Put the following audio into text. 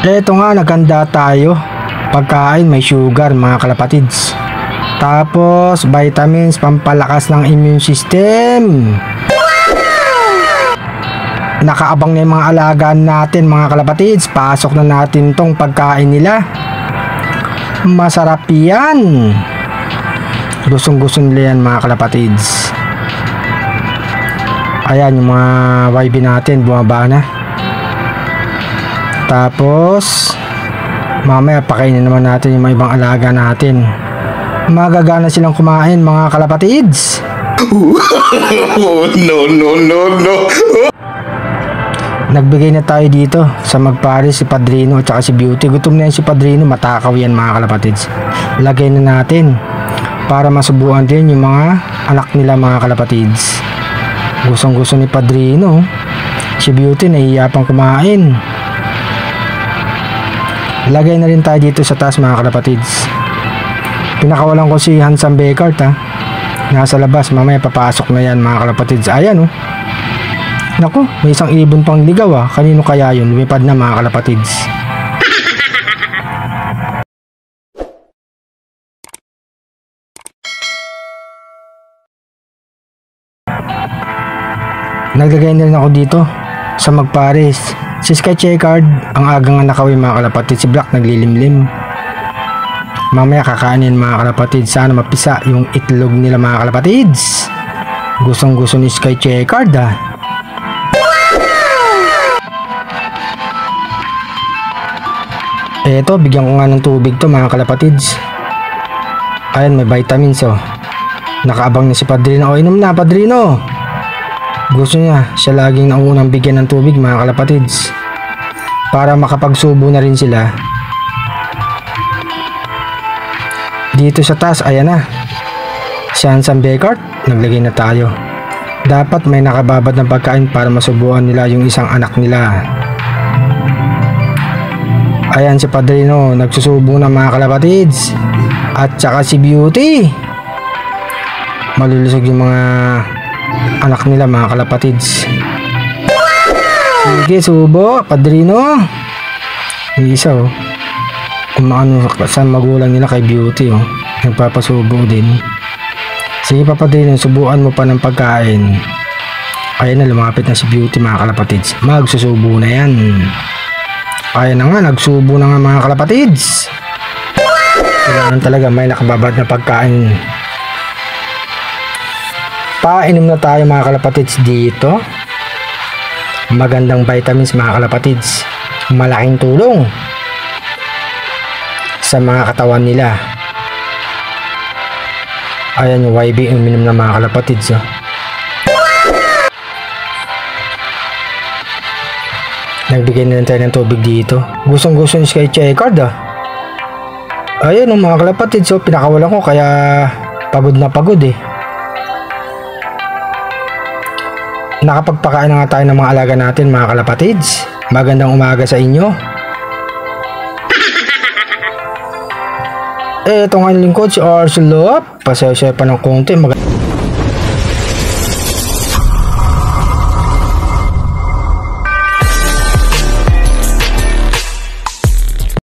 Eto nga, naganda tayo. Pagkain may sugar mga kalapatids. Tapos vitamins pampalakas ng immune system. Nakaabang na yung mga alagaan natin mga kalapatids. Pasok na natin tong pagkain nila. Masarap yan. Gustong gusto nila yan mga kalapatids. Ayan yung mga YB natin bumaba na. Tapos mamaya pakainin naman natin yung mga ibang alaga natin. Magagana silang kumain mga kalapatids. No. Nagbigay na tayo dito sa magpares si Padrino at saka si Beauty. Gutom na yan si Padrino, matakaw yan mga kalapatids. Lagay na natin para masubuan din yung mga anak nila mga kalapatids. Gustong gusto ni Padrino. Si Beauty nahihiya pang kumain. Lagay na rin tayo dito sa taas mga kalapatids. Pinakawalan ko si Handsome Becart ha. Nasa labas, mamaya papasok na yan mga kalapatids. Ayan oh. Naku, may isang ibon pang ligaw ah. Kanino kaya yun? Lumipad na mga kalapatids. Naglagay na rin ako dito sa magpares. Si Sky Checkered, ang agang nakawin mga kalapatids. Si Black naglilimlim. Mamaya kakainin mga kalapatids. Sana mapisa yung itlog nila mga kalapatids. Gustong gusto ni Sky Checkered ah. Eto, bigyan ko nga ng tubig to mga kalapatids. Ayan, may vitamins oh. Nakaabang na si Padrino. O, inom na Padrino. Gusto niya, siya laging naunang bigyan ng tubig mga kalapatids. Para makapagsubo na rin sila. Dito sa taas, ayan na. Si Handsome Becart, naglagay na tayo. Dapat may nakababad ng pagkain para masubuan nila yung isang anak nila. Ayan si Padrino, nagsusubo na mga kalapatids. At saka si Beauty. Malulusog yung mga anak nila mga kalapatids. Sige, subo, Padrino. Yung isa oh. Kumaano sa magulang nila kay Beauty oh. Nagpapasubo din. Sige pa Padrino, subuan mo pa ng pagkain. Ayan na, lumapit na si Beauty mga kalapatids. Magsusubo na yan. Ayan na nga, nagsubo na nga mga kalapatids. Kailangan talaga may nakababad na pagkain. Painom na tayo mga kalapatids dito. Magandang vitamins mga kalapatids. Malaking tulong sa mga katawan nila. Ayan yung YB uminom na mga kalapatids oh. Nagbigay na rin tayo ng tubig dito. Gustong gusto ni Sky Checkered ah. Ayan oh, mga kalapatids oh. Pinakawalan ko kaya pagod na pagod eh. Nakapagpakain na nga tayo ng mga alaga natin mga kalapatids. Magandang umaga sa inyo. Eto nga yung lingkod si Arcelop. Pasaya pa ng konti.